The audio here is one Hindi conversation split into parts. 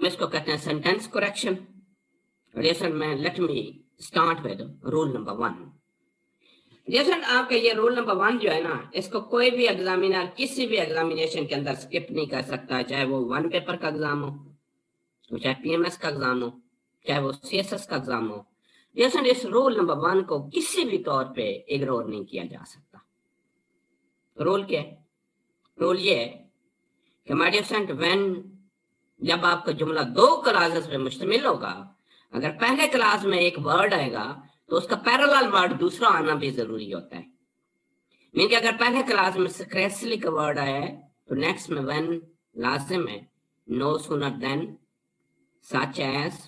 इसको कहते हैं सेंटेंस करेक्शन। जैसे मैं let me start with rule number 1। जैसे आपका ये रूल नंबर 1 जो है ना, इसको कोई भी एग्जामिनर किसी भी एग्जामिनेशन के अंदर स्किप नहीं कर सकता, चाहे वो 1 पेपर का एग्जाम हो, तो चाहे पीएमएस का एग्जाम हो, चाहे वो सीएसएस का एग्जाम हो। जैसे इस रूल नंबर 1 को किसी भी तौर पे इग्नोर नहीं किया जा सकता। रूल क्या है? रूल ये है कि माय डियर स्टूडेंट, व्हेन जब आपका जुमला 2 क्लासेस पे मुश्तमिल होगा, अगर पहले क्लास में एक वर्ड आएगा तो उसका पैरेलल वर्ड दूसरा आना भी जरूरी होता है। मीन कि अगर पहले क्लास में सक्सेसफुली का वर्ड आया है तो नेक्स्ट में व्हेन लाजिम है, no sooner than, such as,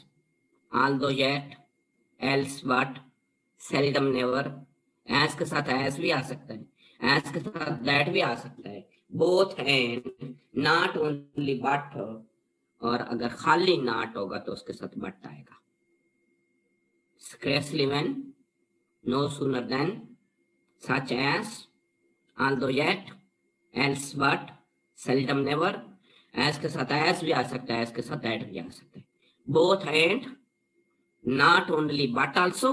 although yet, else but, seldom never. As के साथ एज भी आ सकता है, एज के साथ दैट भी आ सकता है, both and, not only but, और अगर खाली नॉट होगा तो उसके साथ बट आएगा। scarcely when, no sooner than, such as, although yet, else but, seldom never। as के साथ as भी आ सकता है, as के साथ that भी आ सकता है, both and, not only but also।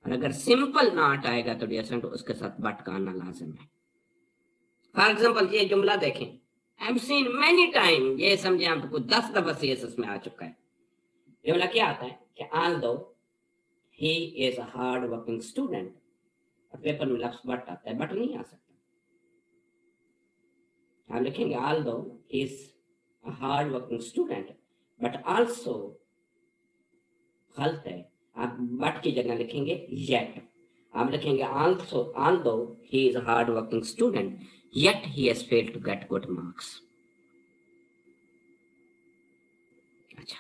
और अगर सिंपल नॉट आएगा तो डियर उसके साथ बट का आना लाजिम है। फॉर एग्जाम्पल ये जुमला देखें, I have seen many time, ये समझे आपको 10 दफा सीएसएस में आ चुका है। जुमला क्या आता है कि although he is a hard working student, और पेपर में लफ्ज बट आता है, बट नहीं आ सकता। हम लिखेंगे although he is a hard working student, but also गलत है, आप बट की जगह लिखेंगे yet। आप लिखेंगे also although he is a hard working student, yet he has failed to get good marks। अच्छा,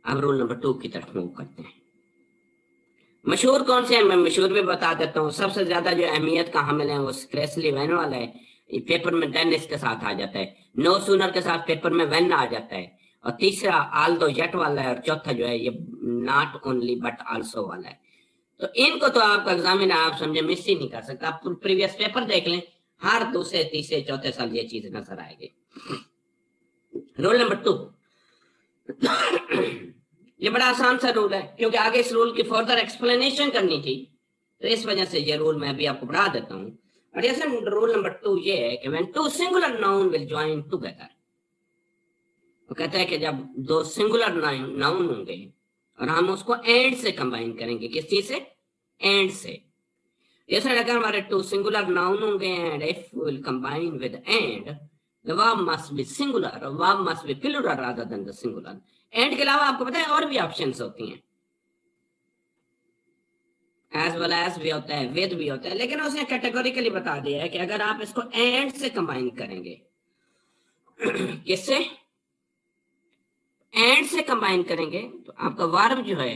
अब रूल नंबर 2 की तरफ मूव करते हैं। मशहूर कौन से हैं, मैं मशहूर भी बता देता हूँ। सबसे ज्यादा जो अहमियत का हामिल है वो स्क्रेसली वैन वाला है, पेपर में देन इसके साथ आ जाता है, नो सूनर के साथ पेपर में वेन आ जाता है, और तीसरा आल्दो येट वाला है, और चौथा जो है ये नॉट ओनली बट आल्सो वाला है। तो इनको तो आपका एग्जामिनर आप समझे मिस ही नहीं कर सकता। आप प्रीवियस पेपर देख लें, हर दूसरे तीसरे चौथे साल ये चीज नजर आएगी। रूल नंबर 2, ये बड़ा आसान सा रूल है, क्योंकि आगे इस रूल की फर्दर एक्सप्लेनेशन करनी थी, तो इस वजह से ये रूल मैं भी आपको पढ़ा देता हूँ। और जैसे रूल नंबर 2 ये है कि when 2 singular noun will join together, वो कहता है कि जब 2 सिंगुलर नाउन होंगे और हम उसको एंड से कंबाइन करेंगे, किस चीज से? एंड से। जैसे अगर हमारे 2 सिंगुलर नाउन होंगे and if we will combine with and, the verb must be singular, or verb must be plural rather than the singular। And के अलावा आपको पता है और भी ऑप्शंस होती हैं, एज वेल एज भी होता है, विद भी होता है, लेकिन उसने कैटेगोरिकली बता दिया है कि अगर आप इसको एंड से कंबाइन करेंगे किससे? एंड से कंबाइन करेंगे तो आपका वर्ब जो है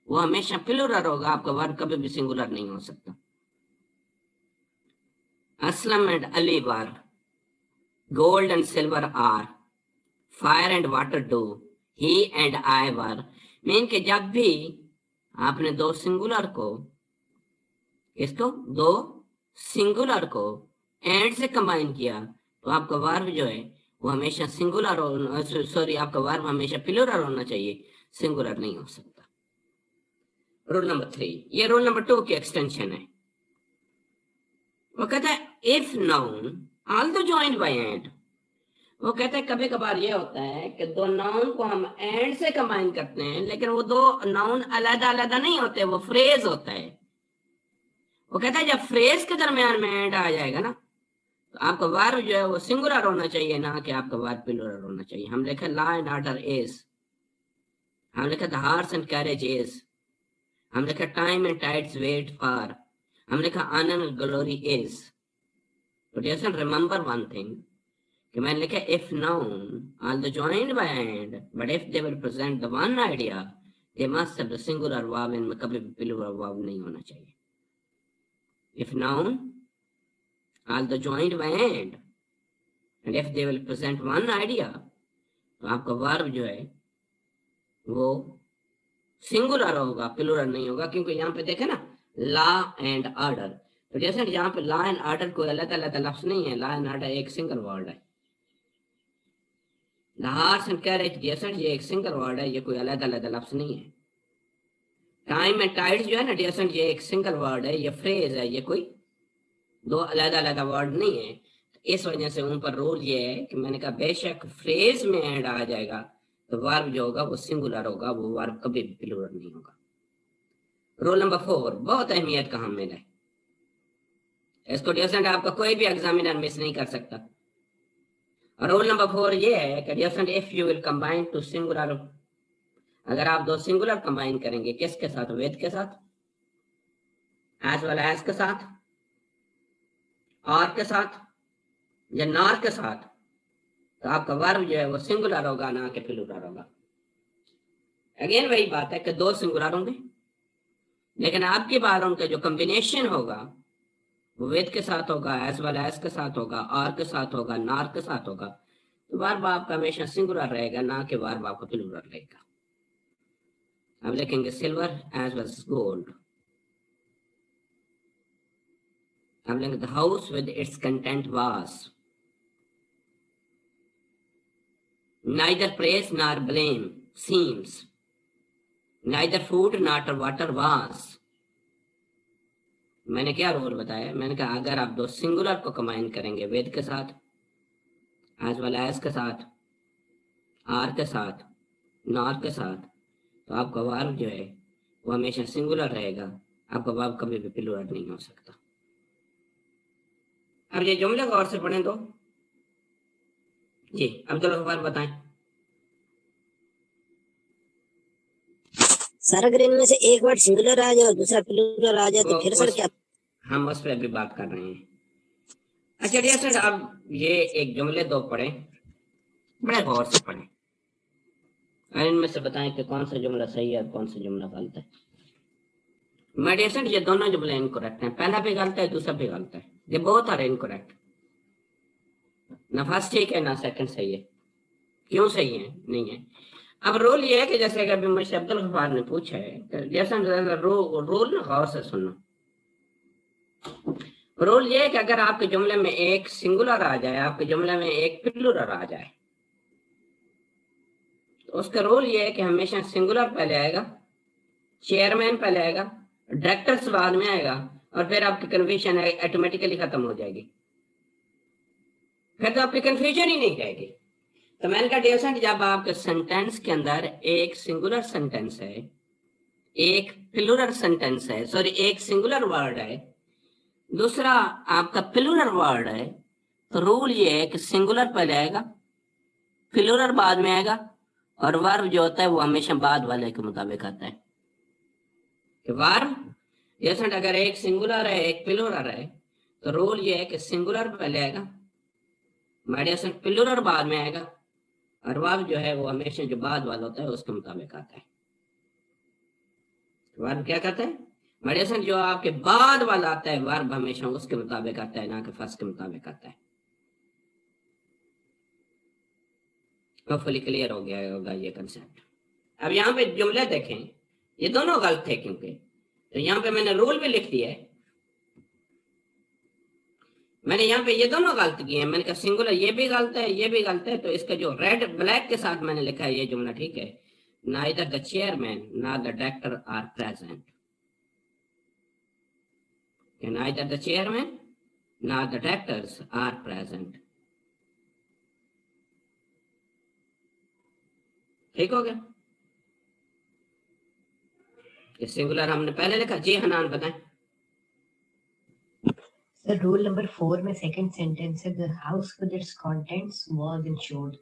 वो हमेशा प्लूरल होगा, आपका वर्ब कभी भी सिंगुलर नहीं हो सकता। Aslam and Ali were, gold and silver are, fire and water do, he and I were. Mean के जब भी आपने 2 सिंगुलर को, इसको 2 सिंगुलर को एंड से कंबाइन किया तो आपका वर्ब जो है वो हमेशा सिंगुलर हो, सॉरी आपका वर्ब हमेशा प्लूरल होना चाहिए, सिंगुलर नहीं हो सकता। रूल नंबर 3, ये रूल नंबर 2 की एक्सटेंशन है। वो कहता है if noun although joined by and, वो कहते हैं कभी कभार ये होता है कि 2 नाउन को हम एंड से कंबाइन करते हैं, लेकिन वो 2 नाउन अलग अलग नहीं होते, वो फ्रेज होता है। वो कहता है जब फ्रेज के दरमियान में एंड आ जाएगा ना, तो आपका वर्ब जो है वो सिंगुलर होना चाहिए, ना कि आपका वर्ब प्लूरल होना चाहिए। हम लिखे लॉ एंड ऑर्डर इज, हम लिखे the horse and carriage is, हम लिखे time and tides wait for, हम लिखा ऑनर एंड ग्लोरी इज। तो जैसे रिमेंबर वन थिंग कि मैंने लिखा if noun although joined by and, but if they will present the one idea they must have the singular verb, इनमें कभी भी plural verb नहीं होना चाहिए। if noun although joined by and if they will present one idea, तो आपका verb जो है वो सिंगुलर होगा, प्लूरल नहीं होगा, क्योंकि यहाँ पे देखे ना लॉ एंड ऑर्डर, तो जैसे यहाँ पे लॉ एंड ऑर्डर कोई अलग अलग लफ्ज नहीं है, लॉ एंड ऑर्डर एक सिंगल वर्ड है। The horse and carriage decent, ये एक सिंगल वर्ड है, ये कोई अलग अलग लफ्ज नहीं है। टाइम एंड टाइड्स जो है ना डिसेंट, ये एक सिंगल वर्ड है, ये फ्रेज है, ये कोई दो अलग अलग वर्ड नहीं है। इस वजह से उन पर रूल ये है कि मैंने कहा बेशक फ्रेज में ऐड आ जाएगा तो वर्ब जो होगा वो सिंगुलर होगा, वो वर्ब कभी भी प्लूरल नहीं होगा। रूल नंबर 4 बहुत अहमियत का हम मिला है, इसको डिसेंट आपका कोई भी एग्जामिनर मिस नहीं कर सकता। और रूल नंबर 4 ये है कि decent if you will combine two singular, अगर आप दो सिंगुलर कंबाइन करेंगे किसके साथ, विद के साथ, एज वेल एज के साथ, और के साथ या नॉर के साथ, तो आपका वर्ब जो है वो सिंगुलर होगा ना कि प्लूरल होगा। अगेन वही बात है कि दो सिंगुलर होंगे, लेकिन आपकी बार उनका जो कॉम्बिनेशन होगा वो विद के साथ होगा, एज वेल एज के साथ होगा, और के साथ होगा, नॉर के साथ होगा, तो वर्ब आपका हमेशा सिंगुलर रहेगा ना कि वर्ब आपका प्लूरल रहेगा। अब लिखेंगे silver as well as gold. अब लिखेंगे the house with its content was, neither praise nor blame seems, neither food nor water was। मैंने क्या रूल बताया, मैंने कहा अगर आप दो सिंगुलर को कंबाइन करेंगे विद के साथ, एज वेल एज के साथ, आर के साथ, नॉर के साथ, तो आपका वर्ब जो है वो हमेशा सिंगुलर रहेगा, आपका वर्ब कभी भी प्लूरल नहीं हो सकता। अब ये जुमले गौर से पढ़ें तो जी, अब्दुल गफ्फार बताएं। सर अगर इनमें से एक वर्ड सिंगुलर आ जाए और दूसरा प्लूरल आ जाए तो फिर सर क्या? हम उस पर भी बात कर रहे हैं। अच्छा डियर सर, अब ये एक जुमले दो पढ़े, बड़े गौर से पढ़े और इनमें से बताएं कि कौन सा जुमला सही है और कौन सा जुमला गलत है। मेडिसन ये दोनों जुमले इनकरेक्ट हैं, पहला भी गलत है दूसरा भी गलत है, ये बोथ आर इनकरेक्ट, ना फर्स्ट ठीक है ना सेकंड सही है। क्यों सही है नहीं है? अब रूल ये है कि जैसे अभी मुझसे अब्दुल गफ्फार ने पूछा है, तो जैसा रूल ना गौर से सुनना। रूल ये है कि अगर आपके जुमले में एक सिंगुलर आ जाए, आपके जुमले में एक प्लूरल आ जाए, तो उसका रूल ये है कि हमेशा सिंगुलर पहले आएगा, चेयरमैन पहले आएगा, डायरेक्टर्स बाद में आएगा, और फिर आपकी कन्फ्यूजन ऑटोमेटिकली खत्म हो जाएगी, फिर तो आपकी कन्फ्यूजन ही नहीं रहेगी। तो मैंने कहा डियर स्टूडेंट, जब आपके सेंटेंस के अंदर एक सिंगुलर सेंटेंस है, एक प्लूरल सेंटेंस है, सॉरी एक सिंगुलर वर्ड है, दूसरा आपका प्लूरल वर्ड है, तो रूल ये है कि सिंगुलर पहले आएगा, प्लूरल बाद में आएगा, और वर्ब जो होता है वो हमेशा बाद वाले के मुताबिक आता है। कि वर्ब जैसे अगर एक सिंगुलर है एक प्लूरल है, तो रूल ये है कि सिंगुलर पहले आएगा, मेडिएशन प्लूरल बाद में आएगा, और वर्ब जो है वो हमेशा जो बाद वाला होता है उसके मुताबिक आता है। वर्ब क्या कहता है, मेडिएशन जो आपके बाद वाला आता है वर्ब हमेशा उसके मुताबिक आता है, ना कि फर्स्ट के मुताबिक आता है। होपफुली क्लियर हो गया होगा ये कंसेप्ट। अब यहाँ पे जुमले देखें, ये दोनों गलत थे क्योंकि, तो यहाँ पे मैंने रूल भी लिख दिया है, मैंने यहाँ पे ये दोनों गलत किए हैं, मैंने कहा सिंगुलर ये भी गलत है ये भी गलत है, तो इसका जो रेड ब्लैक के साथ मैंने लिखा है ये जुमला ठीक है, neither the chairman nor the director are present, neither the chairman nor the directors are present। ठीक हो गया, ये सिंगुलर हमने पहले लिखा। जी हनान बताएं। सर रूल नंबर 4 में सेकंड सेंटेंस है the house with it's contents was insured.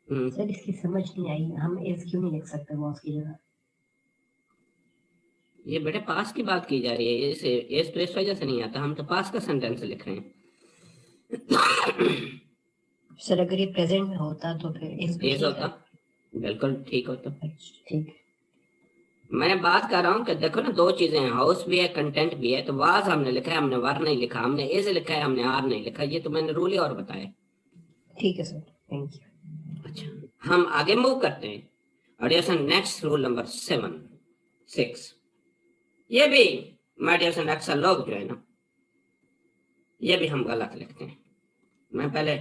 Sir इसकी समझ नहीं आई, हम इज क्यों नहीं लिख सकते वाज की जगह? ये बेटे पास की बात की जा रही है, इस तो इस वजह से नहीं आता, हम तो पास का सेंटेंस लिख रहे हैं। सर अगर ये प्रेजेंट में होता तो फिर इज भी होता, बिल्कुल ठीक होता। ठीक, मैंने बात कर रहा हूँ कि देखो ना दो चीजें हैं, हाउस भी है कंटेंट भी है, तो वाज हमने लिखा है, हमने वर नहीं लिखा, हमने इज लिखा है, हमने आर नहीं लिखा, ये तो मैंने रूल ही और बताया। ठीक है सर, थैंक यू। अच्छा हम आगे मूव करते हैं, और ये नेक्स्ट रूल नंबर 6, ये भी माय डियर सन अक्सर लोग जो है ना ये भी हम गलत लिखते हैं। मैं पहले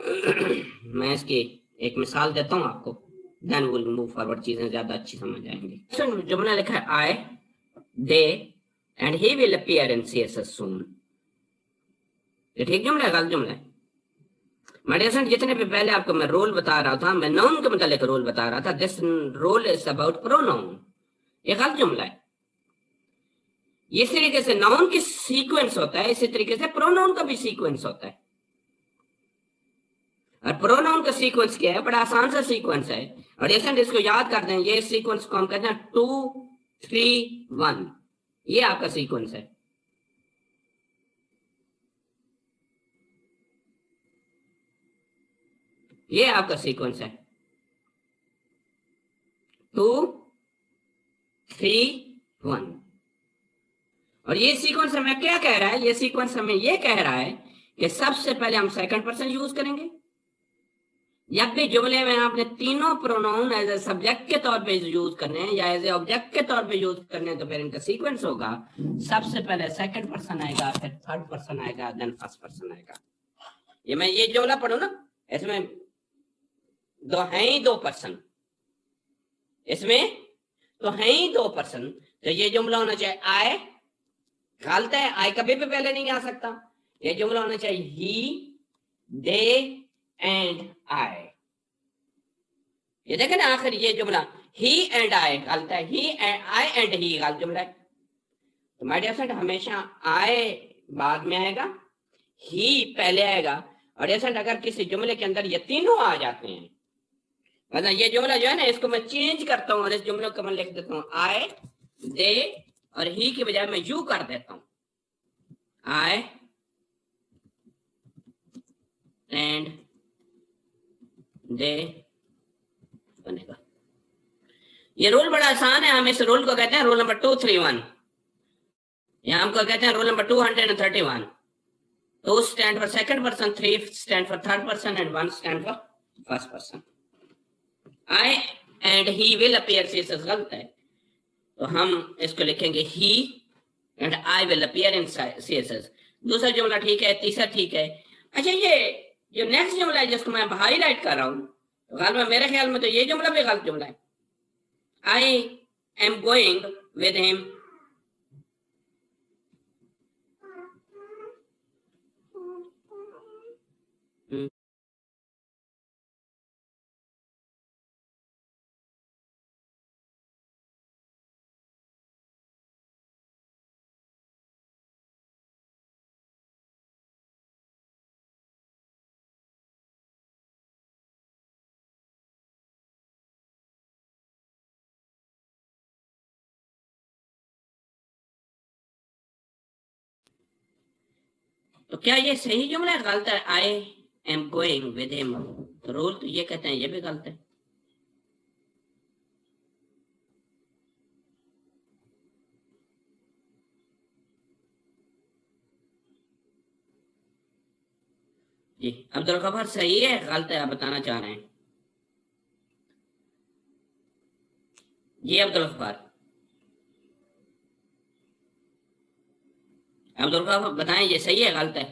मैं इसकी एक मिसाल देता हूं आपको, देन विल मूव फॉरवर्ड, चीजें ज्यादा अच्छी समझ आएंगी। जुमला लिखा है I, they and he will appear in CSS soon. ये ठीक जुमला है, गलत जुमला है? मेडिसन जितने भी पहले आपको मैं रोल बता रहा था, मैं नाउन के मतलब रोल बता रहा था, this role is about pronoun. ये गलत जुमला है। इस तरीके से नाउन की सीक्वेंस होता है, इसी तरीके से प्रोनाउन का भी सीक्वेंस होता है। और प्रोनाउन का सीक्वेंस क्या है? बड़ा आसान सा सीक्वेंस है। और इसको याद कर दें, ये सीक्वेंस को हम कहते हैं 2 3 1। ये आपका सीक्वेंस है। ये आपका सीक्वेंस है 2 3 1। और ये सीक्वेंस हमें क्या कह रहा है? ये सीक्वेंस हमें ये कह रहा है कि सबसे पहले हम सेकंड पर्सन यूज करेंगे। जब भी जुमले में आपने तीनों प्रोनाउन एज ए सब्जेक्ट के तौर पे यूज करने हैं या एज ए ऑब्जेक्ट के तौर पे यूज करने हैं, तो फिर इनका सीक्वेंस होगा, सबसे पहले सेकंड पर्सन आएगा, फिर थर्ड पर्सन आएगा, देन फर्स्ट पर्सन आएगा। ये मैं ये जुमला पढ़ू ना, इसमें दो हैं ही दो पर्सन, इसमें तो हैं ही दो पर्सन, तो ये जुमला होना चाहिए आई। गलत है, आई कभी भी पहले नहीं आ सकता। ये जुमला होना चाहिए ही, दे एंड आई। ये देखें ना, आखिर ये जुमला ही एंड आई गलत है, ही एंड आई एंड ही गलत जुमला है। तो माय डियर फ्रेंड, हमेशा आई बाद में आएगा, ही पहले आएगा। और डियर अगर किसी जुमले के अंदर ये तीनों आ जाते हैं, मतलब ये जुमला जो है ना, इसको मैं चेंज करता हूँ और इस जुमले को मैं लिख देता हूँ आई, दे और ही की बजाय मैं यू कर देता हूँ, आई एंड दे बनेगा। ये रूल बड़ा आसान है। हम इस रूल को कहते हैं रूल नंबर 231, या हमको कहते हैं rule number 231। 2 stand for second person, 3 stand for third person and 1 stand for first person. I and he will appear CSS गलत है, तो हम इसको लिखेंगे he and I will appear in CSS. दूसरा जुमला ठीक है, तीसरा ठीक है। अच्छा, ये जो नेक्स्ट जुमला है जिसको मैं हाईलाइट कर रहा हूं, तो मेरे ख्याल में तो ये जुमला भी गलत जुमला है। I am going with him, तो क्या ये सही जुमला है? गलत है। I am going with him, तो रूल तो ये कहते हैं ये भी गलत है। जी अब्दुल गफार, सही है गलत है आप बताना चाह रहे हैं? जी अब्दुल गफार, अब्दुल गफार बताएं ये सही है गलत है?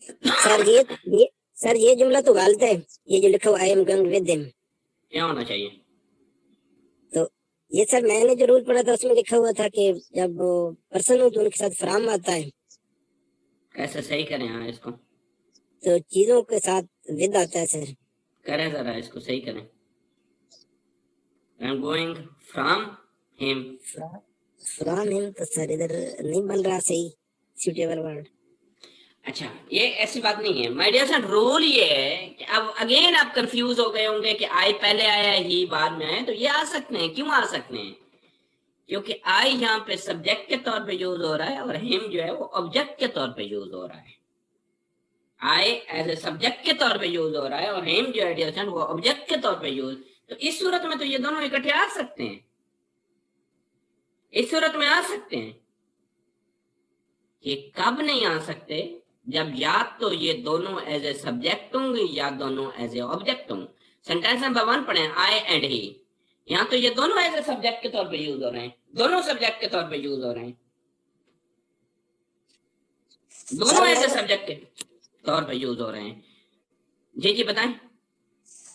सर ये सर ये जुमला तो गलत है। ये जो लिखा हुआ I am going with him, क्या होना चाहिए? तो ये सर मैंने जो रूल पढ़ा था उसमें लिखा हुआ था कि जब पर्सन हो तो उनके साथ फ्रॉम आता है। कैसे सही करें? हाँ इसको तो चीजों के साथ विद आता है सर। करें जरा, इसको सही करें। I am going from him, from him तो सर इधर नहीं बन रहा सही सूटेबल वर्ड। अच्छा, ये ऐसी बात नहीं है माय डियर सन। रूल ये है कि अब अगेन आप कंफ्यूज हो गए होंगे कि आई पहले आया ही बाद में आया, तो ये आ सकते हैं। क्यों आ सकते हैं? क्योंकि आई यहाँ पे सब्जेक्ट के तौर पे यूज हो रहा है और हिम जो है वो ऑब्जेक्ट के तौर पे यूज हो रहा है। आई एज ए सब्जेक्ट के तौर पे यूज हो रहा है और हिम जो है डियर सन वो ऑब्जेक्ट के तौर पे यूज। तो इस सूरत में तो ये दोनों इकट्ठे आ सकते हैं, इस सूरत में आ सकते हैं। ये कब नहीं आ सकते? जब या तो ये दोनों एज ए सब्जेक्ट होंगे या दोनों एज ए ऑब्जेक्ट होंगे। सेंटेंस नंबर 1 पढ़े, आई एंड ही। यहाँ तो ये दोनों एज ए सब्जेक्ट के तौर पे यूज हो रहे हैं, दोनों सब्जेक्ट के तौर पे यूज हो रहे हैं, दोनों एज ए सब्जेक्ट के तौर पे यूज हो रहे हैं। जी बताएं।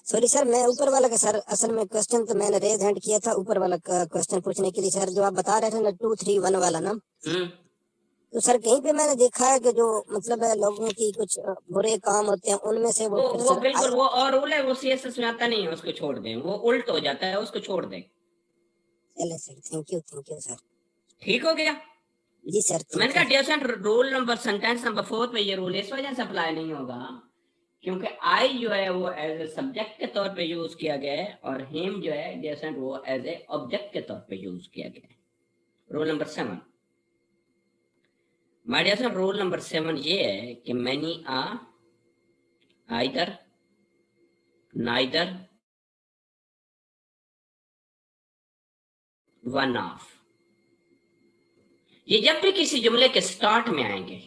सॉरी सर, मैं ऊपर वाला का सर, असल में क्वेश्चन तो मैंने रेज हैंड किया था ऊपर वाला क्वेश्चन पूछने के लिए सर, जो आप बता रहे थे ना 231 वाला ना, तो सर कहीं पे मैंने देखा है कि जो मतलब है लोगों की कुछ बुरे काम होते हैं उनमें से वो फिर वो सर बिल्कुल वो और रूल है, वो सीएसएस में आता नहीं है, उसको छोड़ दें, वो उल्ट हो जाता है, उसको छोड़ दें। चले सर, थैंक यू सर। ठीक हो गया जी सर, तो मैंने कहा thank you. Dear student, rule number sentence number 4 पे ये रूल इस वजह से अप्लाई नहीं होगा क्योंकि आई जो है वो एज ए सब्जेक्ट के तौर पे यूज किया गया है और हिम जो है डियर स्टूडेंट वो एज ए ऑब्जेक्ट के तौर पे यूज किया गया है। Rule number 7, my dear student, rule number 7 ये है कि many are either neither one of. ये जब भी किसी जुमले के स्टार्ट में आएंगे,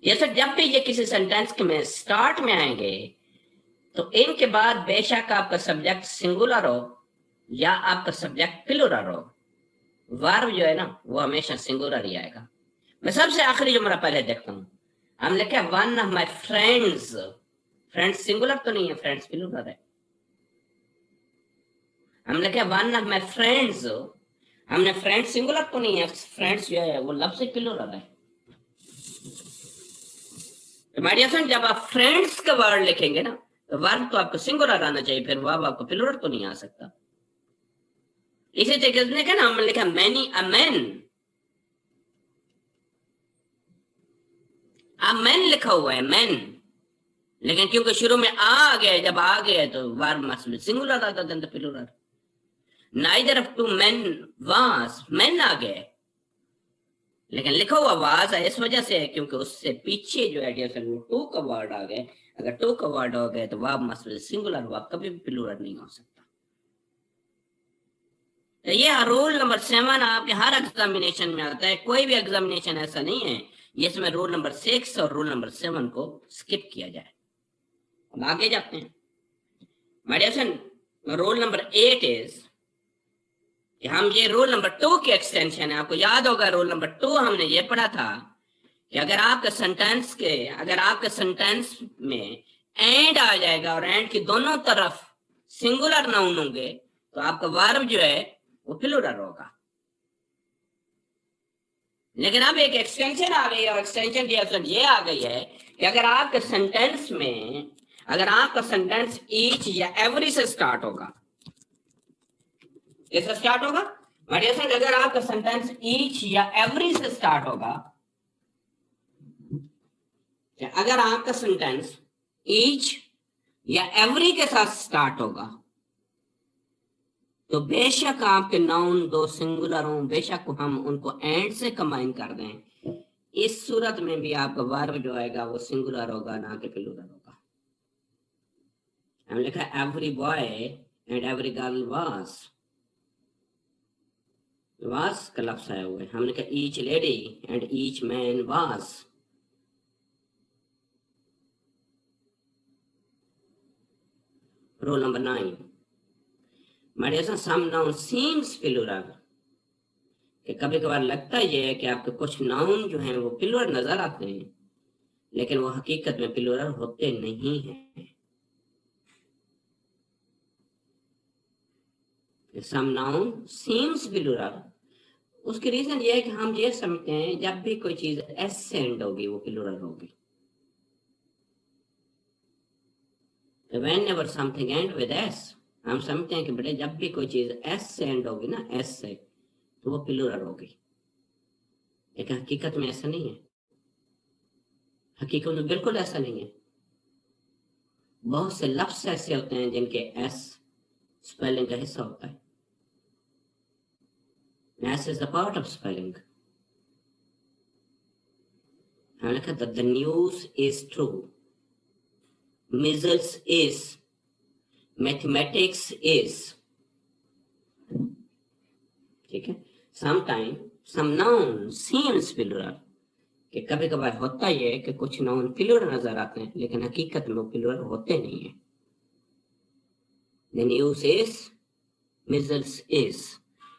जैसे जब भी ये किसी सेंटेंस के में स्टार्ट में आएंगे तो इनके बाद बेशक आपका सब्जेक्ट सिंगुलर हो या आपका सब्जेक्ट प्लूरल हो, वर्ब जो है ना वो हमेशा सिंगुलर ही आएगा। मैं सबसे आखिरी जुमला पहले देखता हूं। हम लिखे one of my friends, friends singular तो नहीं है, फ्रेंड्स प्लूरल है। हम लिखे वन ऑफ माई फ्रेंड्स, हमने फ्रेंड्स सिंगुलर तो नहीं है, फ्रेंड्स जो है वो लफ्ज़ प्लूरल है। माय डियर फ्रेंड, जब आप फ्रेंड्स का वर्ड लिखेंगे ना तो वर्ब तो आपको सिंगुलर आना चाहिए, फिर वर्ब आपको प्लूरल तो नहीं आ सकता। इसी तरीके से लिखा ना, हमने लिखा मैनी अ मैन, अब मैन लिखा हुआ है मैन, लेकिन क्योंकि शुरू में आ गया, जब आ गया तो वर्ब मस्ट बी सिंगुलर आता then the plural. Neither of two man was, man आ गए, लेकिन लिखा हुआ वाज है इस वजह से क्योंकि उससे पीछे जो है डियर वो टू का वर्ड आ गए। अगर टू का वर्ड हो गए तो verb must be singular, verb कभी भी प्लूरल नहीं हो सकता। तो ये रूल नंबर 7 आपके हर एग्जामिनेशन में आता है, कोई भी एग्जामिनेशन ऐसा नहीं है जिसमें रूल नंबर 6 और रूल नंबर 7 को स्किप किया जाए। अब आगे जाते हैं। My dear friend, rule number 8 is कि हम ये रूल नंबर 2 की एक्सटेंशन है। आपको याद होगा रूल नंबर 2 हमने ये पढ़ा था कि अगर आपका सेंटेंस में एंड आ जाएगा और एंड की दोनों तरफ सिंगुलर नाउन होंगे तो आपका वर्ब जो है वो प्लूरल होगा। लेकिन अब एक एक्सटेंशन आ गई और एक्सटेंशन की ये आ गई है कि अगर आपके सेंटेंस ईच या एवरी से स्टार्ट होगा, कैसे स्टार्ट होगा? अगर आपका सेंटेंस ईच या एवरी से स्टार्ट होगा, अगर आपका सेंटेंस ईच या एवरी के साथ स्टार्ट होगा तो बेशक आपके नाउन दो सिंगुलर हों, बेशक हम उनको एंड से कंबाइन कर दें, इस सूरत में भी आपका वर्ब जो आएगा वो सिंगुलर होगा, ना कि प्लूरल होगा। हमने लिखा every boy and every girl was का लफ्ज आया हुआ है। हमने कहा each lady and each man was. Rule number 9, some noun seems plural, कि कभी कभार लगता ये है कि आपके कुछ नाउन जो हैं वो प्लूरल नजर आते हैं लेकिन वो हकीकत में प्लूरल होते नहीं हैं। सम नाउन सीम्स प्लूरल, उसकी रीजन ये है कि हम ये समझते हैं जब भी कोई चीज एस से एंड होगी वो प्लूरल होगी। Whenever something end with s, हम समझते हैं कि बेटे जब भी कोई चीज एस से एंड होगी ना, एस से, तो वो प्लूरल होगी, लेकिन हकीकत में ऐसा नहीं है। हकीकत में बिल्कुल ऐसा नहीं है। बहुत से लफ्ज ऐसे होते हैं जिनके एस स्पेलिंग का हिस्सा होता है। S is the part of spelling. हमने लिखा the news is true, measles is, mathematics is, ठीक है। Sometimes some noun seems plural, कि कभी कभार होता ये है कि कुछ नाउन प्लूरल नजर आते हैं लेकिन हकीकत में वो प्लूरल होते नहीं है। The news is, measles is,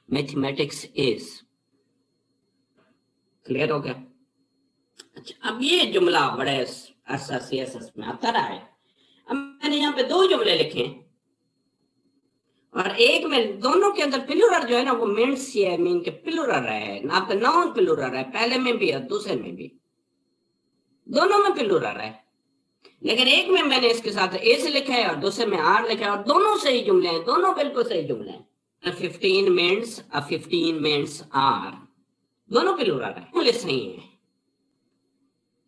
mathematics is. Clear हो गया? अच्छा, अब ये जुमला बड़े CSS में आता रहा है। अब मैंने यहाँ पे 2 जुमले लिखे और एक में दोनों के अंदर प्लूरल जो है ना वो मीन्स ये मीन के प्लूरल है, आपका नाउन प्लूरल है, पहले में भी और दूसरे में भी, दोनों में प्लूरल है। लेकिन एक में मैंने इसके साथ एस लिखा है और दूसरे में आर लिखा है और दोनों सही जुमले हैं, दोनों बिल्कुल सही जुमले हैं। 15 मिनट्स, 15 मिनट्स आर, दोनों प्लूरल है, बिल्कुल सही है।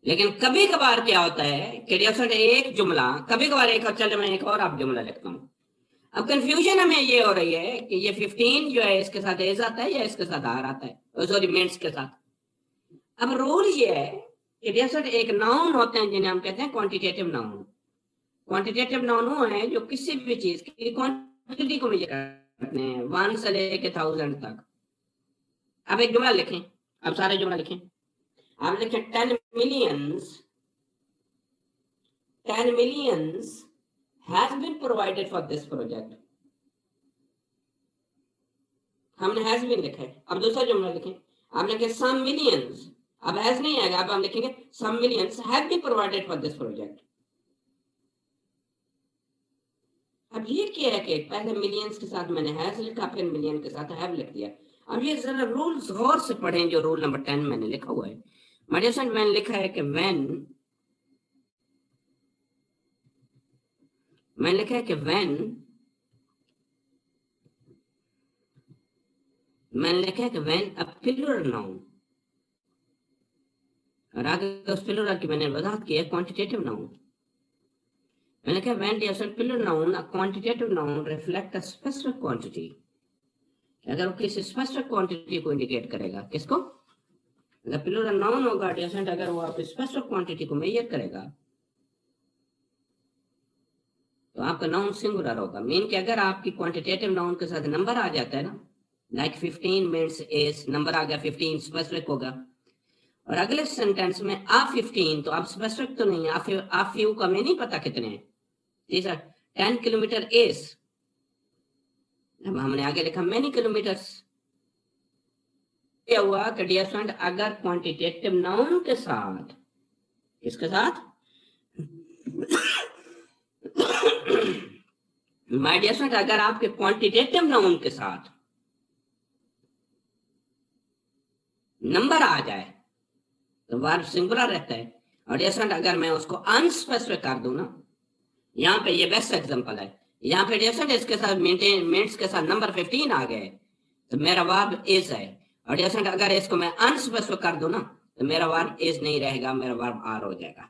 लेकिन कभी कभार क्या होता है कि एक जुमला, कभी कभार एक, चलो मैं एक और आप जुमला लिखता हूँ। अब कंफ्यूजन हमें ये हो रही है कि ये 15 जो है इसके साथ एज आता है या इसके साथ आर आता है, सॉरी मिनट्स के साथ। अब रूल ये है कि एक नाउन होते हैं जिन्हें हम कहते हैं क्वांटिटेटिव नाउन। क्वांटिटेटिव नाउन वो है जो किसी भी चीज की क्वांटिटी को मेजर करते हैं, 1 से लेके 1000 तक। अब एक जुमला लिखें, अब सारे जुमला लिखें। आप लिखें 10 millions has been provided for this project। हमने has been लिखा है। अब दूसरा जुमला लिखें, आप लिखें some millions, अब has नहीं आएगा, अब हम लिखेंगे some millions have been provided for this project। अब ये क्या है कि पहले millions के साथ मैंने has लिखा, फिर million के साथ have लिख दिया। अब ये जरा रूल्स गौर से पढ़ें जो रूल नंबर 10 मैंने लिखा हुआ है। मैंने लिखा है कि when, मैंने लिखा है कि when, मैंने लिखा है कि when a plural noun, और आगे उस प्लूरल की मैंने वजाहत की है क्वांटिटेटिव नाउन। मैंने कहा when the plural noun a quantitative noun reflect a specific quantity, अगर वो किसी स्पेसिफिक क्वांटिटी को इंडिकेट करेगा, किसको, अगर प्लूरल नाउन होगा अगर वो आप स्पेसिफिक क्वांटिटी को मेजर करेगा तो आपका नाउन सिंगुलर होगा। मीन कि अगर आपकी क्वांटिटेटिव नाउन के साथ नंबर आ जाता है ना, लाइक 15 मिनट्स इज, नंबर आ गया 15, स्पेसिफिक होगा। और अगले सेंटेंस में आप 15, तो आप स्पेसिफिक तो नहीं, आप फ्यू का हमें नहीं पता कितने हैं। तीसरा 10 किलोमीटर इज, अब हमने आगे लिखा मेनी किलोमीटर्स। क्या हुआ कि डियर फ्रेंड, अगर क्वांटिटेटिव नाउन के साथ, किसके साथ, माय डियर फ्रेंड, अगर आपके क्वांटिटेटिव नाउन के साथ नंबर आ जाए तो वर्ब सिंगुलर रहता है। और डियर फ्रेंड, अगर मैं उसको अनस्पेसिफिक कर दूं ना, यहाँ पे ये बेस्ट एग्जांपल है, यहाँ पे डियर फ्रेंड इसके साथ मिनट्स के साथ नंबर 15 आ गए तो मेरा वर्ब इज है। और डियर फ्रेंड, अगर इसको मैं अनस्पेसिफिक कर दूं ना तो मेरा वर्ब इज नहीं रहेगा, मेरा वर्ब आर हो जाएगा।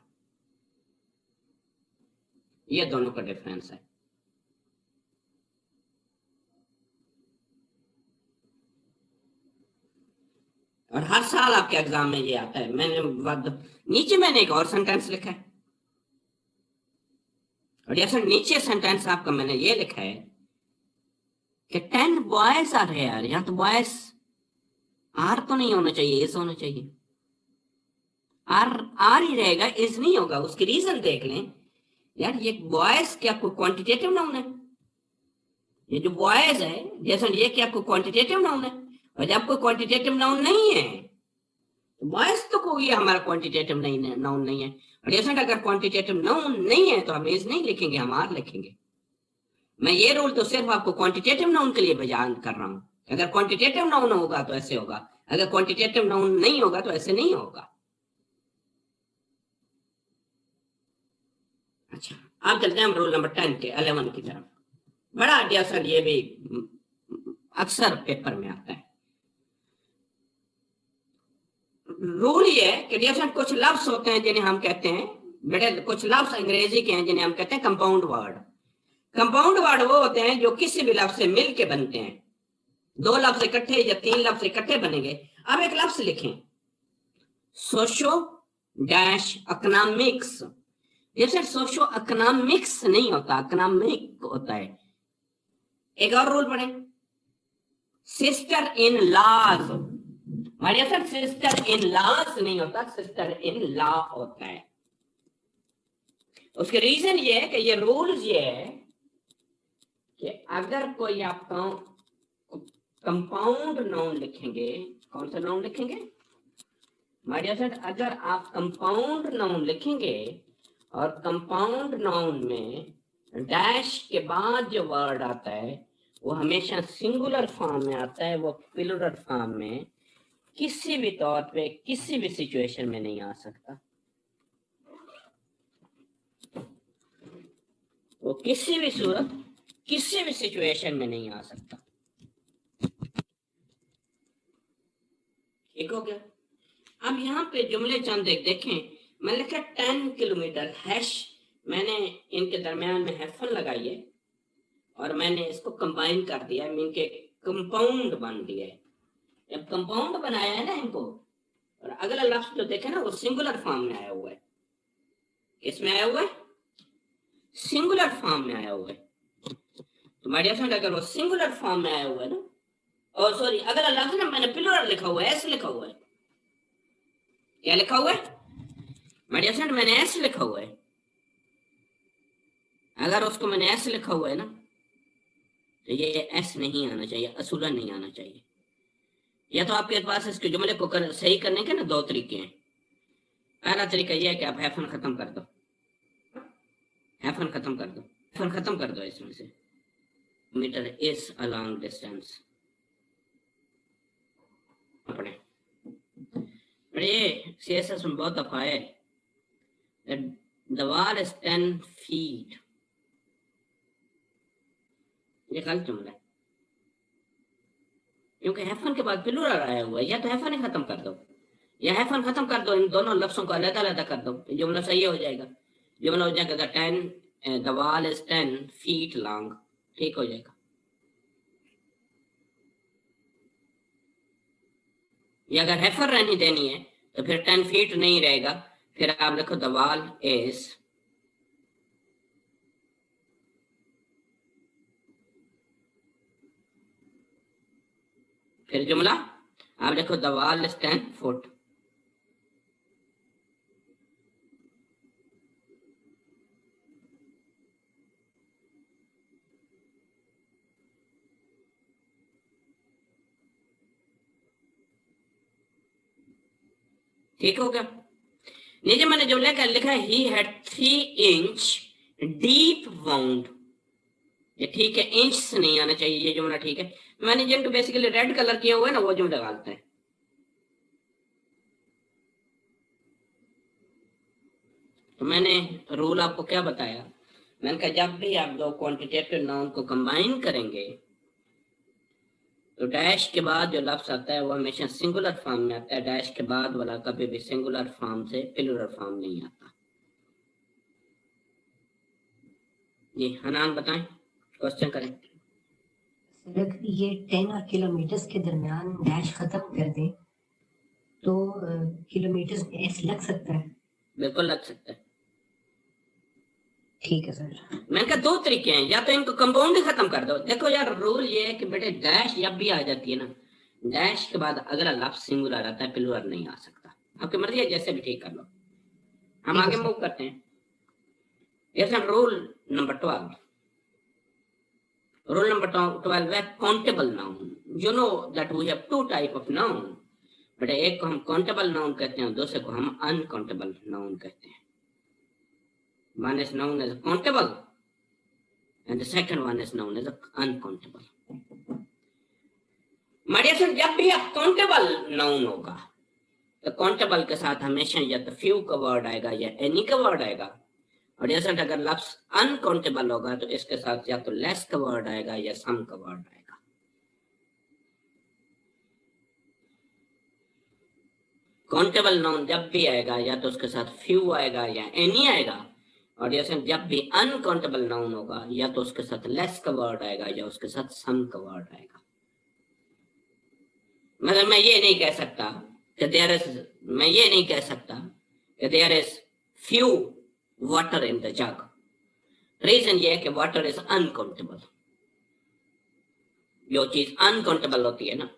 ये दोनों का डिफरेंस है। और हर साल आपके एग्जाम में ये आता है। नीचे मैंने एक और सेंटेंस लिखा है, और जैसे नीचे सेंटेंस आपका मैंने ये लिखा है कि 10 बॉयज आर हियर, यहाँ तो बॉयज आर तो नहीं होना चाहिए, इज होना चाहिए। आर ही रहेगा, इज नहीं होगा। उसकी रीजन देख लें यार, ये बॉयज क्या कोई क्वांटिटेटिव नाउन है? ये जो बॉयज है जैसे ये क्या कोई क्वांटिटेटिव नाउन है? और जब कोई क्वांटिटेटिव नाउन नहीं है तो बॉयज तो कोई हमारा क्वांटिटेटिव नाउन नहीं है। और जैसे अगर क्वांटिटेटिव नाउन नहीं है तो हम इज नहीं लिखेंगे, हम आर लिखेंगे। मैं ये रूल तो सिर्फ आपको क्वांटिटेटिव नाउन के लिए बयान कर रहा हूं। अगर क्वांटिटेटिव नाउन होगा तो ऐसे होगा, अगर क्वांटिटेटिव नाउन नहीं होगा तो ऐसे नहीं होगा। अच्छा, अब चलते हैं हम रूल नंबर 10 के 11 की तरफ। बड़ा आइडिया सर, ये भी अक्सर पेपर में आता है। रूल ये है कि डियर फ्रेंड, कुछ लफ्ज होते हैं जिन्हें हम कहते हैं, बेटे कुछ लफ्ज अंग्रेजी के हैं जिन्हें हम कहते हैं कंपाउंड वर्ड। कंपाउंड वर्ड वो होते हैं जो किसी भी लफ्ज से मिल के बनते हैं। 2 लफ्ज इकट्ठे या 3 लफ्ज इकट्ठे बनेंगे। अब एक लफ्ज लिखें, सोशो डैश इकोनॉमिक्स। जैसे सोशो इकोनॉमिक्स नहीं होता, इकोनॉमिक होता है। एक और रूल पढ़े, सिस्टर इन लॉज। हमारे सर सिस्टर इन लॉज नहीं होता, सिस्टर इन लॉ होता है। उसके रीजन ये है कि ये रूल्स ये है कि अगर कोई आप कंपाउंड नाउन लिखेंगे, कौन सा नाउन लिखेंगे हमारे सर, अगर आप कंपाउंड नाउन लिखेंगे और कंपाउंड नाउन में डैश के बाद जो वर्ड आता है वो हमेशा सिंगुलर फॉर्म में आता है, वो प्लूरल फॉर्म में किसी भी तौर पे किसी भी सिचुएशन में नहीं आ सकता। वो किसी भी सूरत किसी भी सिचुएशन में नहीं आ सकता। ठीक हो गया। अब यहाँ पे जुमले चंद देखें, मैं लिखा 10 किलोमीटर हैश, मैंने इनके दरमियान में हैफन लगाई है और मैंने इसको कंबाइन कर दिया, मीन के कंपाउंड बन दिया है। जब कंपाउंड बनाया है ना इनको, और अगला लफ्ज जो देखे ना वो सिंगुलर फॉर्म में आया हुआ है। किसमें आया हुआ है? सिंगुलर फॉर्म में आया हुआ है। तो माय डियर फ्रेंड, अगर वो सिंगुलर फॉर्म में आया हुआ है ना, और सॉरी अगला लफ्ज ना मैंने प्लूरल लिखा हुआ है, ऐसे लिखा हुआ है। क्या लिखा हुआ है माय डियर फ्रेंड? मैंने ऐसे लिखा हुआ है। अगर उसको मैंने ऐसे लिखा हुआ है ना, तो ये एस नहीं आना चाहिए, असूलन नहीं आना चाहिए। या तो आपके पास इसके जुमले को सही करने के ना दो तरीके हैं। पहला तरीका यह है कि आप हैफन खत्म कर दो, हैफन खत्म कर दो, हैफन खत्म कर दो इसमें से। Metre is a long distance पढ़े। ये सीएसएस में बहुत दफा है the wall is 10 feet, ये गलत जुमला है क्योंकि हैफन के बाद प्लूरल आया हुआ है। या तो हैफन ही खत्म कर दो या हैफन खत्म कर दो, इन दोनों लफ्जों को अलग अलग कर दो, जुमला सही हो जाएगा। जुमला हो जाएगा the wall is 10 feet long, ठीक हो जाएगा। या अगर हैफन रहनी देनी है तो फिर 10 feet नहीं रहेगा, फिर आप लिखो the wall is, फिर जुमला आप देखो the wall is 10 foot। ठीक हो गया। नीचे मैंने जुमले का लिखा है he had 3 inch deep wound, ये ठीक है, इंच से नहीं आना चाहिए, ये जुमला ठीक है। मैंने जिनको बेसिकली रेड कलर किया हुआ है ना वो जुमला डालते हैं। तो मैंने रूल आपको क्या बताया, मैंने कहा जब भी आप दो क्वांटिटेटिव नाउन को कंबाइन करेंगे तो डैश के बाद जो लफ्ज आता है वो हमेशा सिंगुलर फॉर्म में आता है। डैश के बाद वाला कभी भी सिंगुलर फॉर्म से प्लूरल फॉर्म नहीं आता। जी हनान बताएं, क्वेश्चन करें। सर ये 10 और किलोमीटर्स के दरमियान डैश खत्म कर दें तो किलोमीटर्स में एस लग सकता है? बिल्कुल लग सकता है। ठीक है सर। मैंने कहा दो तरीके हैं, या तो इनको कंपाउंड ही खत्म कर दो। देखो यार रूल ये है कि बेटे डैश जब भी आ जाती है ना, डैश के बाद अगला लफ्ज सिंगुलर आता है, प्लूरल नहीं आ सकता। आपकी मर्जी है, जैसे भी ठीक कर लो। हम आगे मूव करते हैं। जैसे रूल नंबर 12, रूल नंबर 12 है countable noun. You know that we have 2 type of noun, बेटे एक को हम काउंटेबल नाउन कहते हैं, दूसरे को हम अनकाउंटेबल नाउन कहते हैं। One is known as countable and the second one is known as uncountable. Maria sir जब भी आप काउंटेबल नाउन होगा तो काउंटेबल के साथ हमेशा या तो फ्यू का वर्ड आएगा या एनी का वर्ड आएगा, और जैसे अगर लफ्ज अनकाउंटेबल होगा तो इसके साथ या तो लेस का वर्ड आएगा या सम का वर्ड आएगा। काउंटेबल नाउन जब भी आएगा या तो उसके साथ फ्यू आएगा या एनी आएगा, और जैसे जब भी अनकाउंटेबल नाउन होगा या तो उसके साथ लेस का वर्ड आएगा या उसके साथ सम का वर्ड आएगा। मतलब मैं ये नहीं कह सकता कि there is few water in the jug. Reason ये है कि वाटर इज अनकाउंटेबल। जो चीज अनकाउंटेबल होती है ना,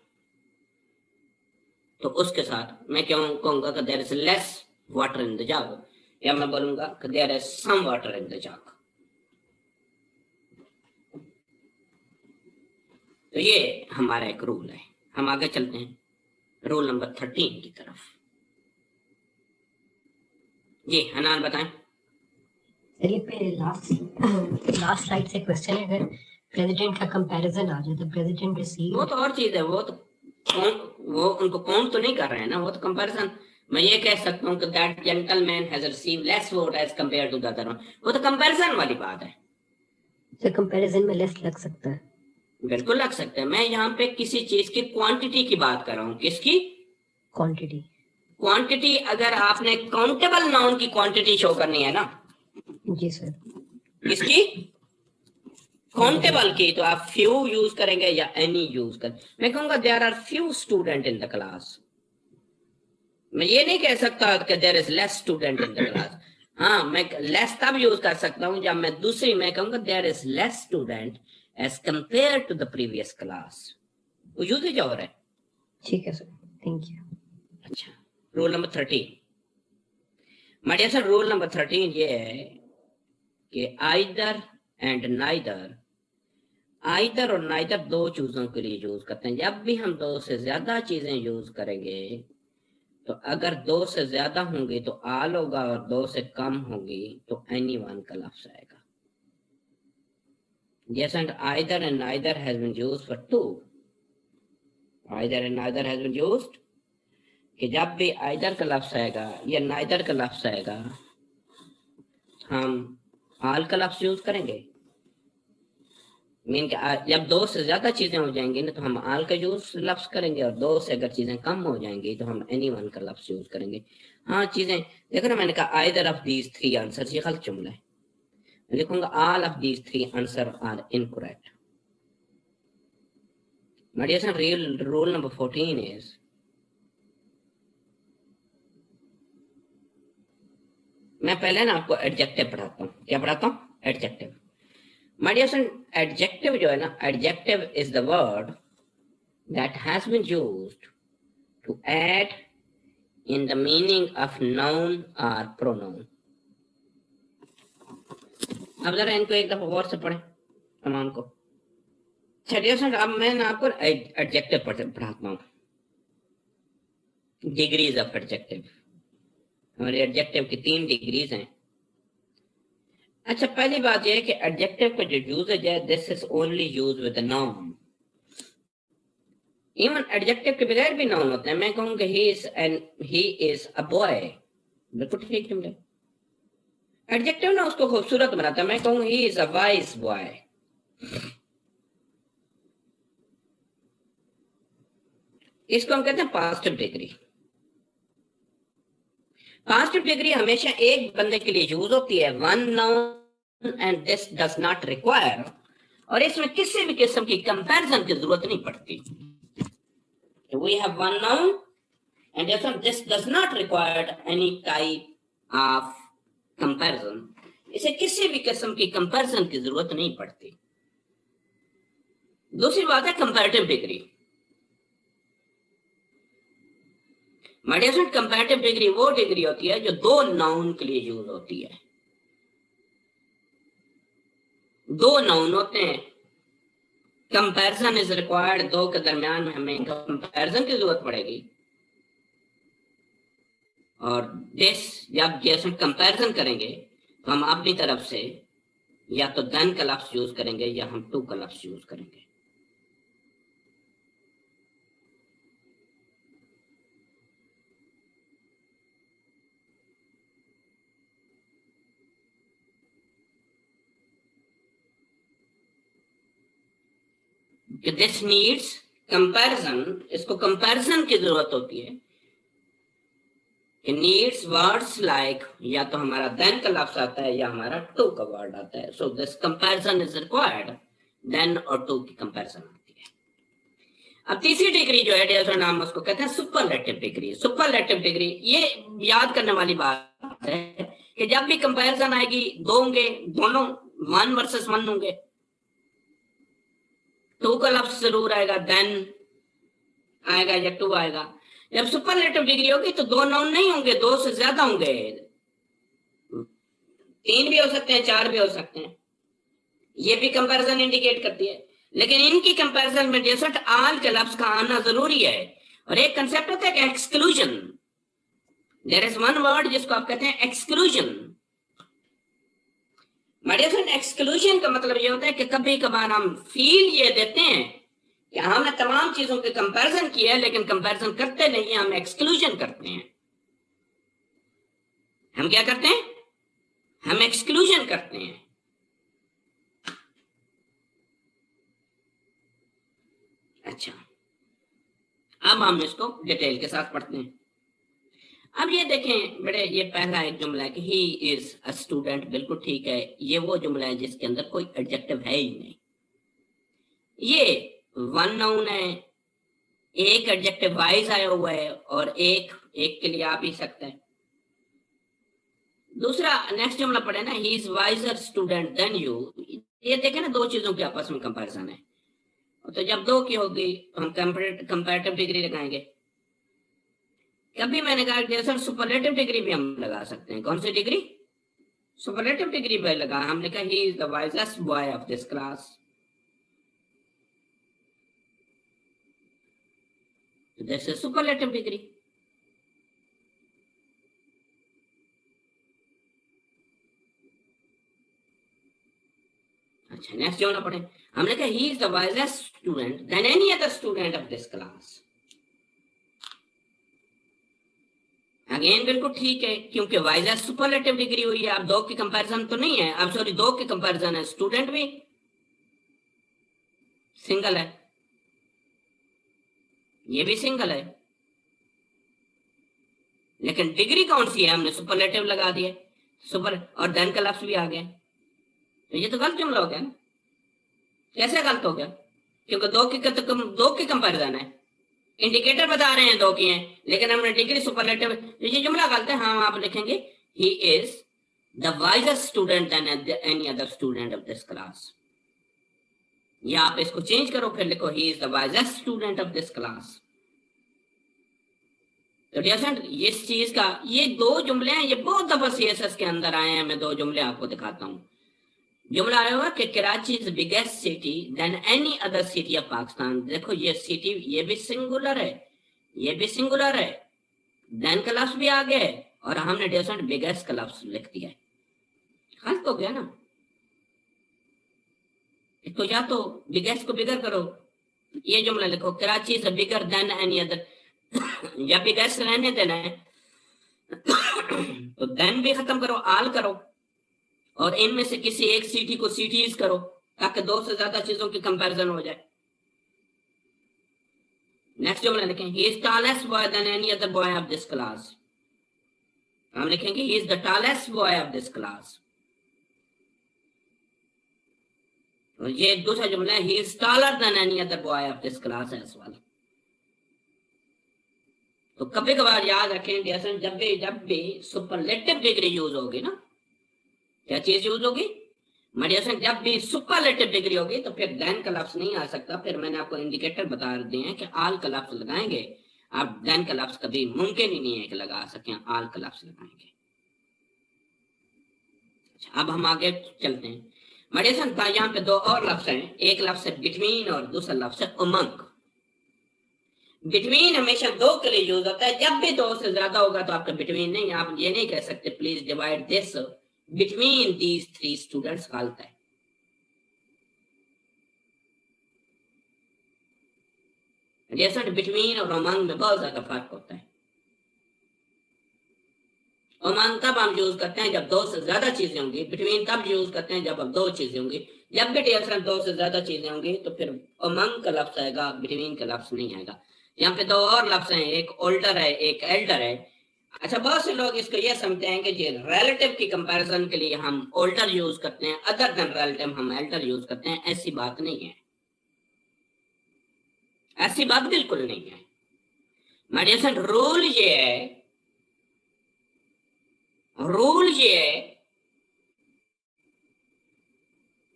तो उसके साथ मैं क्यों कहूंगा कि there is less water in the jug, या मैं बोलूंगा कि there is some water in the jug. तो ये हमारा एक रूल है। हम आगे चलते हैं रूल नंबर 13 की तरफ। जी हनान बताएं। चलिए पे लास्ट स्लाइड से क्वेश्चन है, अगर प्रेसिडेंट का कंपैरिजन आ जाए तो प्रेसिडेंट रिसीव, वो तो और चीज है, वो तो वो उनको काउंट तो नहीं कर रहे हैं ना, वो तो कंपैरिजन। मैं ये कह सकता हूँ कि that gentleman has receive less vote as compare to the other one, वो तो कंपैरिजन वाली बात है। तो कंपैरिजन में लेस लग सकता है, बिल्कुल लग सकता है। मैं यहाँ पे किसी चीज की क्वांटिटी की बात कर रहा हूँ। किसकी? क्वांटिटी। क्वांटिटी, अगर आपने काउंटेबल नाउन की क्वांटिटी शो करनी है ना, जी सर। किसकी? काउंटेबल की, तो आप फ्यू यूज करेंगे या एनी यूज कर। मैं कहूंगा there are few student in the class. मैं ये नहीं कह सकता कि there is less student in the class. हाँ, मैं लेस तब यूज कर सकता हूं जब मैं कहूंगा there is less student as compare to the previous class. वो यूजेज और है। ठीक है सर, थैंक यू। अच्छा, rule number 13। My dear sir, rule number 13 ये है कि आइदर एंड नाइदर, आइदर और नाइदर दो चीजों के लिए यूज करते हैं। जब भी हम दो से ज्यादा चीजें यूज करेंगे, तो अगर दो से ज्यादा होंगी तो आल होगा, और दो से कम होगी तो एनी वन का लफ्ज आएगा। Yes, and either and neither has been used for two. Either and neither has been used कि जब भी either का लफ्ज आएगा या neither का लफ्ज आएगा, हम all का लफ्ज यूज करेंगे। मीन कि जब दो से ज्यादा चीजें हो जाएंगी ना, तो हम all का यूज लफ्ज करेंगे, और दो से अगर चीजें कम हो जाएंगी तो हम एनी वन का लफ्ज यूज करेंगे। हाँ, चीजें देखो ना, मैंने कहा either of these three answers, ये गलत जुमला है। मैं लिखूंगा all of these three answers are incorrect. My dear son, rule number 14 is मैं पहले ना आपको एडजेक्टिव पढ़ाता हूँ। क्या पढ़ाता हूँ? Adjective. My dear son, adjective जो है ना, adjective is the word that has been used to add in the meaning of noun और प्रोनाउन। अब जरा इनको एक दफा गौर से पढ़ें तमाम को। डियर सन, अब मैं ना आपको एडजेक्टिव पढ़ाता हूँ। Degrees of adjective. हमारे एडजेक्टिव की 3 डिग्रीज हैं। अच्छा, पहली बात यह है कि एडजेक्टिव का जो यूजेज है, this is only use with noun. Even adjective के बगैर भी नाउन होते हैं। मैं कहूँगा ही इज अ बॉय, बिल्कुल ठीक जुमला। एडजेक्टिव ना उसको खूबसूरत बनाता है। मैं कहूँगा he is a wise boy. इसको हम कहते हैं पॉजिटिव डिग्री। पॉजिटिव डिग्री हमेशा एक बंदे के लिए यूज होती है, one noun and this does not require, और इसमें किसी भी किस्म की कंपैरिजन की जरूरत नहीं पड़ती। We have one noun and this does not require any type of comparison. इसे किसी भी किस्म की कंपैरिजन की जरूरत नहीं पड़ती। दूसरी बात है कंपैरेटिव डिग्री। मेडिसन कंपैरेटिव डिग्री वो डिग्री होती है जो दो नाउन के लिए यूज होती है। दो नाउन होते हैं, कंपैरिजन इज रिक्वायर्ड, दो के दरमियान में हमें कंपैरिजन की जरूरत पड़ेगी। और दिस जब जैसे कंपैरिजन करेंगे तो हम अपनी तरफ से या तो देन का लफ्ज यूज करेंगे या हम टू का लफ्ज यूज करेंगे। दिस नीड्स कंपैरिजन, इसको कंपैरिजन की जरूरत होती है। नीड्स वर्ड्स लाइक, या तो हमारा देन का लफ्ज आता है या हमारा टू का वर्ड आता है। So this comparison is required, then और टू की कंपैरिजन आती है। अब तीसरी डिग्री जो है डियर नाम उसको कहते हैं सुपरलेटिव डिग्री। सुपरलेटिव डिग्री ये याद करने वाली बात है कि जब भी कंपैरिजन आएगी, दो होंगे, दोनों वन वर्सेस वन होंगे, टू का लफ्ज जरूर आएगा, देन आएगा या टू आएगा। जब सुपरलेटिव डिग्री होगी तो दो नाउन नहीं होंगे, दो से ज्यादा होंगे। 3 भी हो सकते हैं, 4 भी हो सकते हैं। ये भी कंपैरिजन इंडिकेट करती है। लेकिन इनकी कंपैरिजन में जैसा आल के लफ्ज का आना जरूरी है। और एक कंसेप्ट होता है exclusion. There is one word जिसको आप कहते हैं एक्सक्लूजन। मेडिसन एक्सक्लूजन का मतलब ये होता है कि कभी कभार हम फील ये देते हैं कि हमने तमाम चीजों के कंपैरिजन किया है, लेकिन कंपैरिजन करते नहीं है, हम एक्सक्लूजन करते हैं। हम क्या करते हैं? हम एक्सक्लूजन करते हैं। अच्छा, अब हम इसको डिटेल के साथ पढ़ते हैं। अब ये देखें बड़े, ये पहला एक जुमला है कि ही इज अ स्टूडेंट, बिल्कुल ठीक है। ये वो जुमला है जिसके अंदर कोई एडजेक्टिव है ही नहीं। ये वन नाउन है, एक एडजेक्टिव वाइज आया हुआ है और एक के लिए आ भी सकता है। दूसरा नेक्स्ट जुमला पढ़े ना, he is wiser student than you. ये देखें ना, दो चीजों के आपस में कंपैरिजन है। तो जब दो की होगी तो हम कंपैरेटिव डिग्री लगाएंगे। कभी मैंने कहा कि सर सुपरलेटिव डिग्री भी हम लगा सकते हैं। कौन सी डिग्री? सुपरलेटिव डिग्री भी लगा। हमने कहा he is the wisest boy of this class. This is superlative degree. अच्छा, नेक्स्ट जुमला पढ़े। हमने कहा he is the wisest student than any other student of this class. Again बिल्कुल ठीक है, क्योंकि वाइजेस्ट सुपरलेटिव डिग्री हुई है। अब दो की कंपैरिजन तो नहीं है, अब सॉरी दो की कंपैरिजन है, स्टूडेंट भी सिंगल है, ये भी सिंगल है, लेकिन डिग्री कौन सी है? हमने सुपरलेटिव लगा दिया, सुपर और देन का लफ्ज भी आ गया। तो ये तो गलत जुमला हो गया ना। कैसे गलत हो गया? क्योंकि दो की कंपैरिजन है, इंडिकेटर बता रहे हैं दो की हैं, लेकिन हमने डिग्री सुपरलेटिव। ये जुमला गलत है। हाँ, आप लिखेंगे he is the wisest student than any other student of this class, या आप इसको चेंज करो, फिर लिखो he is the wisest student of this class. तो डियर, इस चीज का ये दो जुमले हैं, ये बहुत दफा सीएसएस के अंदर आए हैं। मैं दो जुमले आपको दिखाता हूँ। जुमला आया हुआ कि Karachi is biggest city than any other city of Pakistan. देखो ये सिटी, ये भी सिंगुलर है, ये भी सिंगुलर है, देन का लफ्ज भी आ गया है, और हमने डियर बिगेस्ट का लफ्ज लिख दिया है। गलत हो गया ना। तो या तो बिगेस्ट को बिगर करो, ये जुमला लिखो Karachi is bigger than any other, या बिगेस्ट रहने देना है तो देन भी खत्म करो, आल करो, और इनमें से किसी एक सिटी को सिटीज करो, ताकि दो से ज्यादा चीजों की कंपैरिजन हो जाए। नेक्स्ट जुमला लिखें, he is tallest boy than any other boy of this class. हम लिखेंगे he is the tallest boy of this class. और ये दूसरा जुमला है, he is taller than any other boy of this class as well. तो कभी कभार याद रखें डियर, जब भी सुपरलेटिव डिग्री यूज होगी ना, क्या चीज यूज होगी? मेडिएशन जब भी सुपरलेटिव डिग्री होगी तो फिर देन का लफ्ज नहीं आ सकता। फिर मैंने आपको इंडिकेटर बता दिए हैं कि आल का लफ्ज लगाएंगे, आप देन का लफ्ज कभी मुमकिन ही नहीं है कि लगा सकें, आल का लफ्ज लगाएंगे। अच्छा, अब हम आगे चलते हैं। मेडिएशन यहाँ पे दो और लफ्ज हैं, एक लफ्ज है बिटवीन और दूसरा लफ्ज है उमंग। बिटवीन हमेशा दो के लिए यूज होता है। जब भी दो से ज्यादा होगा तो आपका बिटवीन नहीं, आप ये नहीं कह सकते please divide this between these three students. गलत है। जैसा बिटवीन और अमंग में बहुत ज्यादा फर्क होता है। अमंग तब हम यूज करते हैं जब दो से ज्यादा चीजें होंगी, बिटवीन तब यूज करते हैं जब अब दो चीजें होंगी। जब भी डियर दो से ज्यादा चीजें होंगी तो फिर अमंग का लफ्ज आएगा, बिटवीन का लफ्ज नहीं आएगा। यहाँ पे दो और लफ्ज हैं, एक ओल्डर है, एक एल्डर है। अच्छा, बहुत से लोग इसको ये समझते हैं कि जी रिलेटिव की कंपैरिजन के लिए हम ओल्डर यूज करते हैं, अदर देन रिलेटिव हम एल्डर यूज करते हैं। ऐसी बात नहीं है, ऐसी बात बिल्कुल नहीं है। मेडिएशन रूल ये है, रूल ये है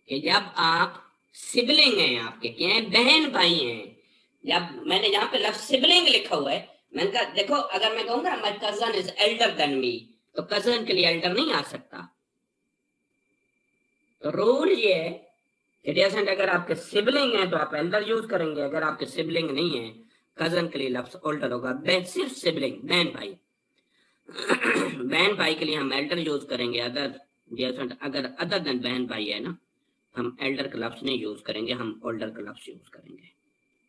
कि जब आप सिबलिंग हैं, आपके क्या हैं, बहन भाई हैं, जब मैंने यहाँ पे लफ्ज सिबलिंग लिखा हुआ है, मैंने कहा देखो अगर मैं कहूंगा my cousin is Elder than me, तो कजन के लिए एल्डर नहीं आ सकता। तो रूल ये है कि जैसे अगर आपके सिबलिंग है तो आप एल्डर यूज करेंगे, अगर आपके सिबलिंग नहीं है कजन के लिए लफ्ज ओल्डर होगा। सिर्फ सिबलिंग, बहन भाई बहन भाई के लिए हम एल्डर यूज करेंगे, अदर डियर स्टूडेंट, अगर अदर देन बहन भाई है ना, हम एल्डर का लफ्ज नहीं यूज करेंगे, हम ओल्डर का लफ्ज यूज करेंगे।